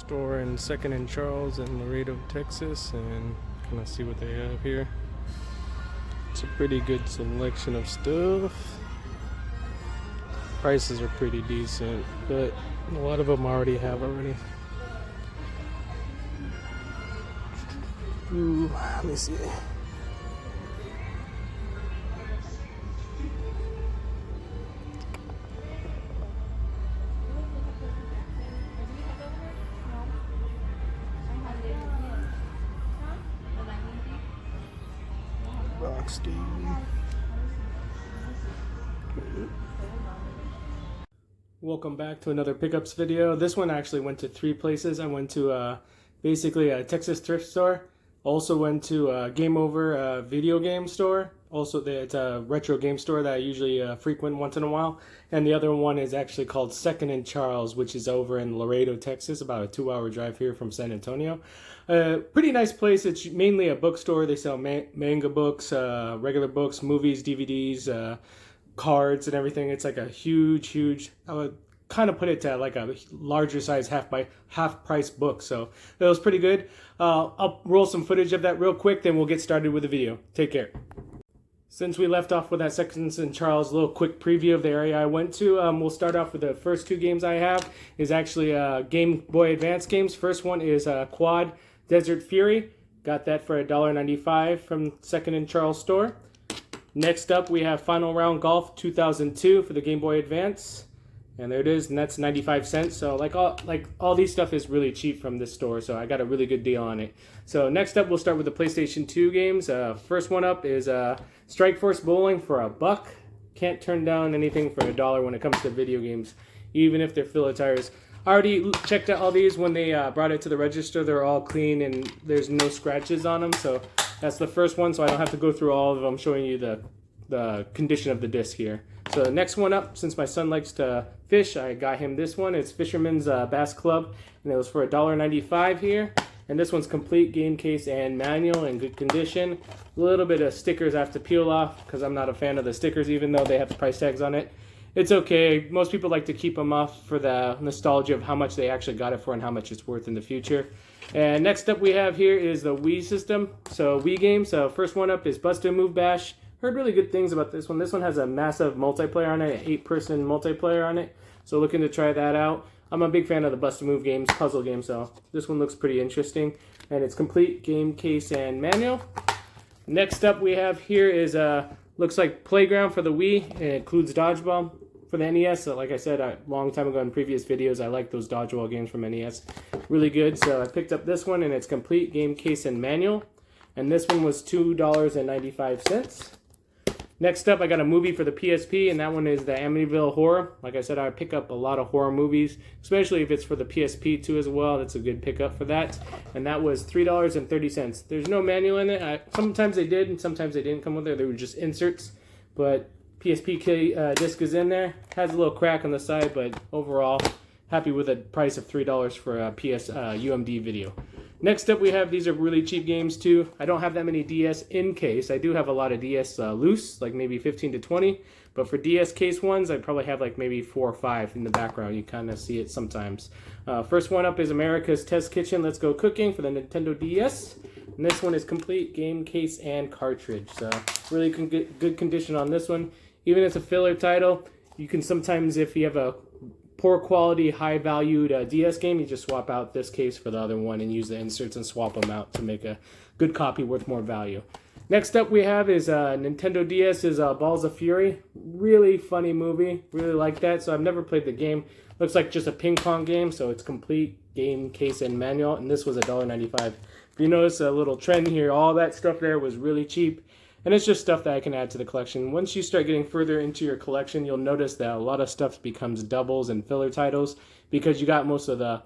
store in 2nd and Charles in Laredo, Texas, and kind of see what they have here. It's a pretty good selection of stuff. Prices are pretty decent, but a lot of them already have already. Ooh, let me see. Welcome back to another pickups video. This one actually went to 3 places. I went to basically a Texas thrift store. Also went to a Gameover video game store. Also, it's a retro game store that I usually frequent once in a while. And the other one is actually called 2nd and Charles, which is over in Laredo, Texas, about a 2-hour drive here from San Antonio. Pretty nice place. It's mainly a bookstore. They sell manga books, regular books, movies, DVDs, cards, and everything. It's like a huge, I would kind of put it to like a larger size half price book. So it was pretty good. I'll roll some footage of that real quick, then we'll get started with the video. Take care. Since we left off with that 2nd and Charles, little quick preview of the area I went to. We'll start off with the first 2 games I have. Is actually Game Boy Advance games. First one is Quad Desert Fury. Got that for $1.95 from 2nd and Charles store. Next up, we have Final Round Golf 2002 for the Game Boy Advance. And there it is, and that's 95 cents. So all these stuff is really cheap from this store, so I got a really good deal on it. So next up, we'll start with the PlayStation 2 games. First one up is Strike Force Bowling for $1. Can't turn down anything for $1 when it comes to video games, even if they're filler tires. I already checked out all these when they brought it to the register. They're all clean and there's no scratches on them. So that's the first one, so I don't have to go through all of them showing you the condition of the disc here. So the next one up, since my son likes to fish, I got him this one. It's Fisherman's Bass Club, and it was for $1.95 here. And this one's complete game case and manual in good condition. A little bit of stickers I have to peel off because I'm not a fan of the stickers, even though they have the price tags on it. It's okay. Most people like to keep them off for the nostalgia of how much they actually got it for and how much it's worth in the future. And next up we have here is the Wii system. So Wii games. So first one up is Bust a Move Bash. Heard really good things about this one. This one has a massive multiplayer on it, an 8-person multiplayer on it. So looking to try that out. I'm a big fan of the Bust a Move games, puzzle games, so this one looks pretty interesting. And it's complete game case and manual. Next up we have here is looks like Playground for the Wii. It includes Dodgeball for the NES. So like I said a long time ago in previous videos, I like those Dodgeball games from NES. Really good. So I picked up this one and it's complete game case and manual. And this one was $2.95. Next up, I got a movie for the PSP, and that one is the Amityville Horror. Like I said, I pick up a lot of horror movies, especially if it's for the PSP too as well. That's a good pickup for that. And that was $3.30. There's no manual in it. Sometimes they did, and sometimes they didn't come with it. They were just inserts. But PSP disc is in there. Has a little crack on the side, but overall, happy with a price of $3 for a UMD video. Next up we have, these are really cheap games too. I don't have that many DS in case. I do have a lot of DS loose, like maybe 15 to 20. But for DS case ones, I probably have like maybe 4 or 5 in the background. You kind of see it sometimes. First one up is America's Test Kitchen Let's Go Cooking for the Nintendo DS. And this one is complete game case and cartridge. So really good condition on this one. Even if it's a filler title, you can sometimes, if you have a poor quality, high valued DS game, you just swap out this case for the other one and use the inserts and swap them out to make a good copy worth more value. Next up we have is Nintendo DS's Balls of Fury. Really funny movie. Really like that. So I've never played the game. Looks like just a ping pong game, so it's complete game case and manual, and this was $1.95. If you notice a little trend here, all that stuff there was really cheap. And it's just stuff that I can add to the collection. Once you start getting further into your collection, you'll notice that a lot of stuff becomes doubles and filler titles because you got most of the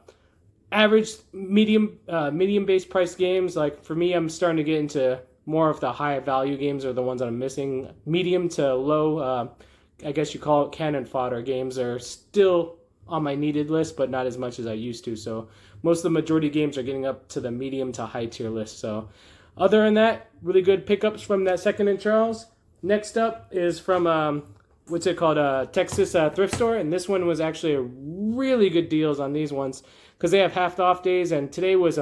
average medium-based price games. Like for me, I'm starting to get into more of the high value games are the ones that I'm missing. Medium to low, I guess you call it cannon fodder games are still on my needed list, but not as much as I used to. So most of the majority games are getting up to the medium to high tier list. So other than that, really good pickups from that 2nd and Charles. Next up is from, Texas thrift store. And this one was actually really good deals on these ones. because they have half the off days, and today was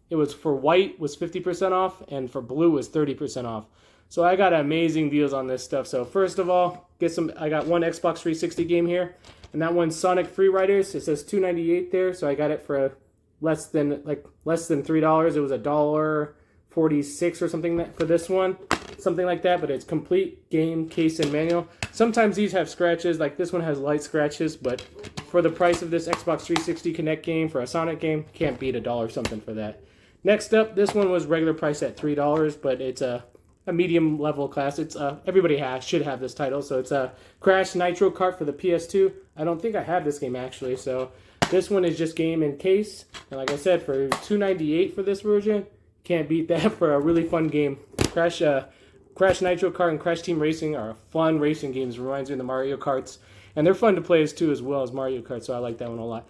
it was for white was 50% off, and for blue was 30% off. So I got amazing deals on this stuff. So first of all, I got one Xbox 360 game here, and that one's Sonic Free Riders. It says $2.98 there, so I got it for less than $3. It was $1.46 or something for this one, something like that. But it's complete game, case, and manual. Sometimes these have scratches, like this one has light scratches, but for the price of this Xbox 360 Connect game for a Sonic game, can't beat $1 something for that. Next up, this one was regular price at $3, but it's a medium level class. It's everybody should have this title. So it's a Crash Nitro Kart for the PS2. I don't think I have this game actually. So this one is just game and case. And like I said, for $2.98 for this version, can't beat that for a really fun game. Crash Nitro Kart and Crash Team Racing are fun racing games. Reminds me of the Mario Karts, and they're fun to play as well as Mario Kart. So I like that one a lot.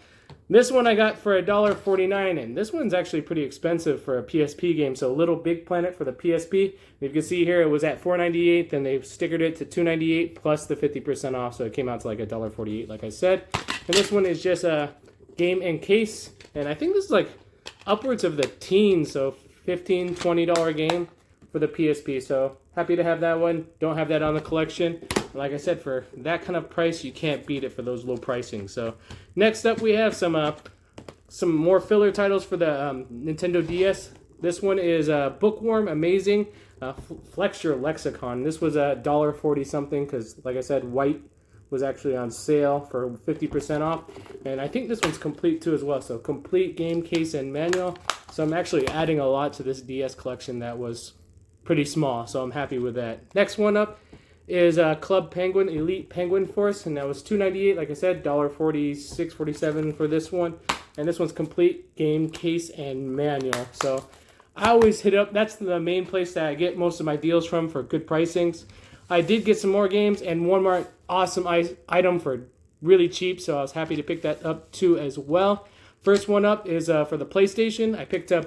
This one I got for $1.49, and this one's actually pretty expensive for a PSP game. So Little Big Planet for the PSP. You can see here it was at $4.98, then they stickered it to $2.98 plus the 50% off, so it came out to like $1.48, like I said. And this one is just a game and case, and I think this is like upwards of the teens, so $15, $20 game for the PSP. So happy to have that one. Don't have that on the collection. Like I said, for that kind of price, you can't beat it for those low pricing. So next up, we have some more filler titles for the Nintendo DS. This one is Bookworm Amazing Flex Your Lexicon. This was $1.40 something because, like I said, white was actually on sale for 50% off. And I think this one's complete too as well. So complete game, case, and manual. So I'm actually adding a lot to this DS collection that was pretty small. So I'm happy with that. Next one up is Club Penguin Elite Penguin Force, and that was $2.98, like I said, $1.46, $47 for this one. And this one's complete game, case, and manual. So I always hit up, that's the main place that I get most of my deals from for good pricings. I did get some more games and one more awesome item for really cheap, so I was happy to pick that up too as well. First one up is for the PlayStation. I picked up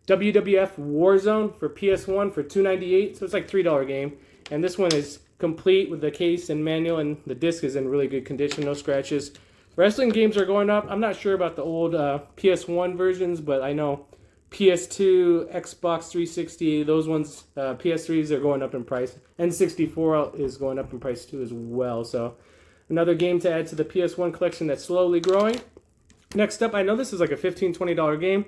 WWF Warzone for PS1 for $2.98, so it's like a $3 game. And this one is complete with the case and manual, and the disc is in really good condition, no scratches. Wrestling games are going up. I'm not sure about the old PS1 versions, but I know PS2, Xbox 360, those ones, PS3s are going up in price. N64 is going up in price too as well. So another game to add to the PS1 collection that's slowly growing. Next up, I know this is like a $15, $20 game.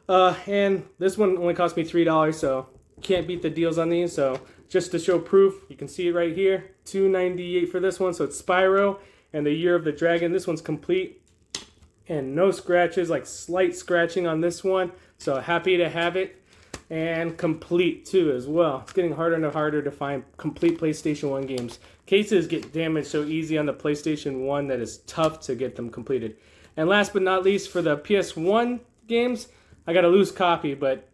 And this one only cost me $3, so can't beat the deals on these. So just to show proof, you can see it right here, $2.98 for this one. So it's Spyro and the Year of the Dragon. This one's complete and no scratches, like slight scratching on this one. So happy to have it, and complete too as well. It's getting harder and harder to find complete PlayStation 1 games. Cases get damaged so easy on the PlayStation 1 that it's tough to get them completed. And last but not least, for the PS1 games, I got a loose copy, but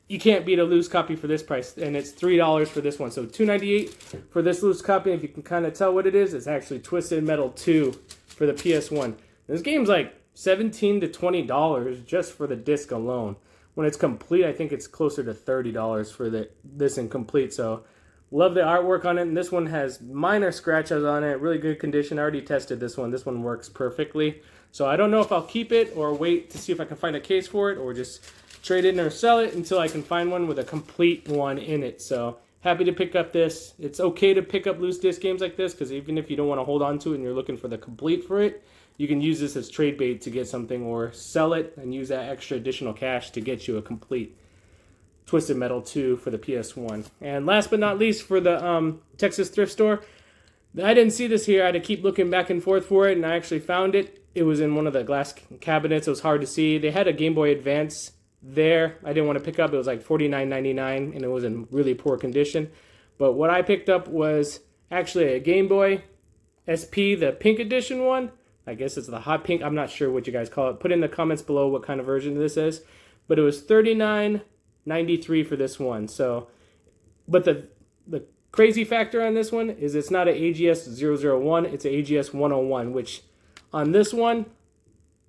you can't beat a loose copy for this price, and it's $3 for this one. So $2.98 for this loose copy. If you can kind of tell what it is, it's actually Twisted Metal 2 for the PS1. This game's like $17 to $20 just for the disc alone. When it's complete, I think it's closer to $30 for this incomplete. So love the artwork on it, and this one has minor scratches on it, really good condition. I already tested this one. This one works perfectly. So I don't know if I'll keep it or wait to see if I can find a case for it, or just trade it in or sell it until I can find one with a complete one in it. So happy to pick up this. It's okay to pick up loose disc games like this, because even if you don't want to hold on to it and you're looking for the complete for it, you can use this as trade bait to get something, or sell it and use that extra additional cash to get you a complete Twisted Metal 2 for the PS1. And last but not least, for the Texas thrift store, I didn't see this here. I had to keep looking back and forth for it, and I actually found it. It was in one of the glass cabinets. It was hard to see. They had a Game Boy Advance there. I didn't want to pick up. It was like $49.99, and it was in really poor condition. But what I picked up was actually a Game Boy SP, the pink edition one. I guess it's the hot pink. I'm not sure what you guys call it. Put in the comments below what kind of version this is. But it was $39.93 for this one. So, but the crazy factor on this one is it's not an AGS 001. It's an AGS 101, which on this one,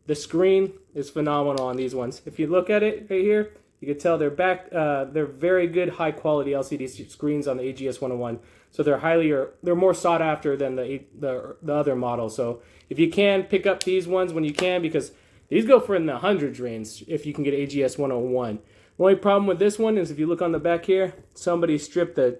the screen is phenomenal on these ones. If you look at it right here, you can tell they're very good, high quality LCD screens on the AGS 101. So they're more sought after than the other models. So if you can, pick up these ones when you can, because These go for in the hundreds range if you can get AGS 101. The only problem with this one is if you look on the back here, somebody stripped the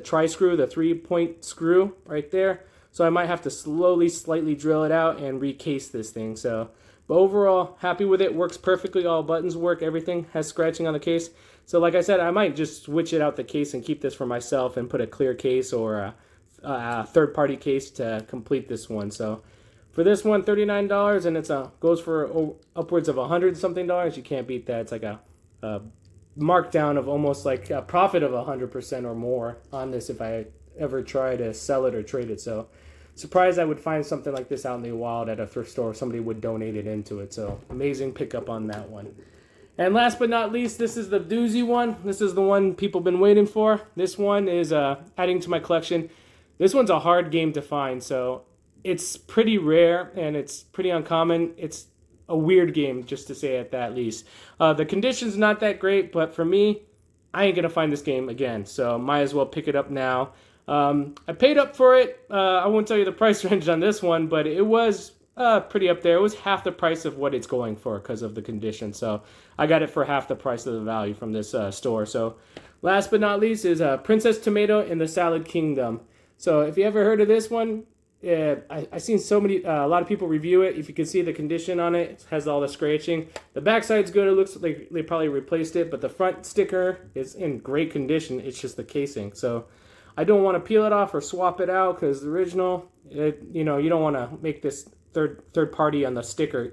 tri-screw, the 3-point screw right there. So I might have to slightly drill it out and recase this thing. So, but overall, happy with it. Works perfectly. All buttons work. Everything has scratching on the case. So like I said, I might just switch it out the case and keep this for myself and put a clear case or a third-party case to complete this one. So for this one, $39, and it's goes for upwards of $100 something. You can't beat that. It's like a markdown of almost like a profit of 100% or more on this if I ever try to sell it or trade it. So surprised I would find something like this out in the wild at a thrift store. Somebody would donate it into it. So amazing pickup on that one. And last but not least, this is the doozy one. This is the one people have been waiting for. This one is adding to my collection. This one's a hard game to find, so it's pretty rare and it's pretty uncommon. It's a weird game, just to say it that least. The condition's not that great, but for me, I ain't gonna find this game again, so might as well pick it up now. I paid up for it. I won't tell you the price range on this one, but it was pretty up there. It was half the price of what it's going for because of the condition, so I got it for half the price of the value from this store. So last but not least is Princess Tomato in the Salad Kingdom. So if you ever heard of this one, I've seen a lot of people review it. If you can see the condition on it, it has all the scratching. The backside's good. It looks like they probably replaced it, but the front sticker is in great condition. It's just the casing. So I don't want to peel it off or swap it out because the original, you don't want to make this third party on the sticker.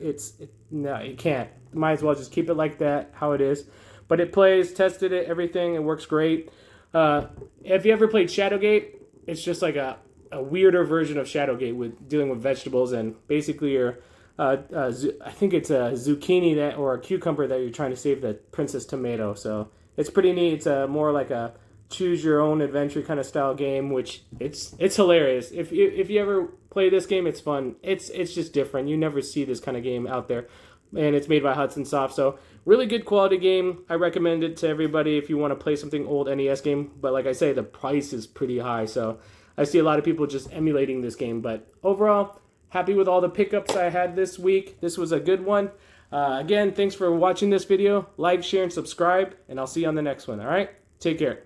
No, you can't. Might as well just keep it like that, how it is. But it plays, tested it, everything. It works great. If you ever played Shadowgate, it's just like a weirder version of Shadowgate with dealing with vegetables and basically your I think it's a zucchini or a cucumber that you're trying to save the Princess Tomato. So it's pretty neat. It's more like a choose your own adventure kind of style game, which it's hilarious. If you ever play this game, it's fun. It's just different. You never see this kind of game out there. And it's made by Hudson Soft. So really good quality game. I recommend it to everybody if you want to play something old NES game. But like I say, the price is pretty high. So I see a lot of people just emulating this game. But overall, happy with all the pickups I had this week. This was a good one. Again, thanks for watching this video. Like, share, and subscribe. And I'll see you on the next one. All right? Take care.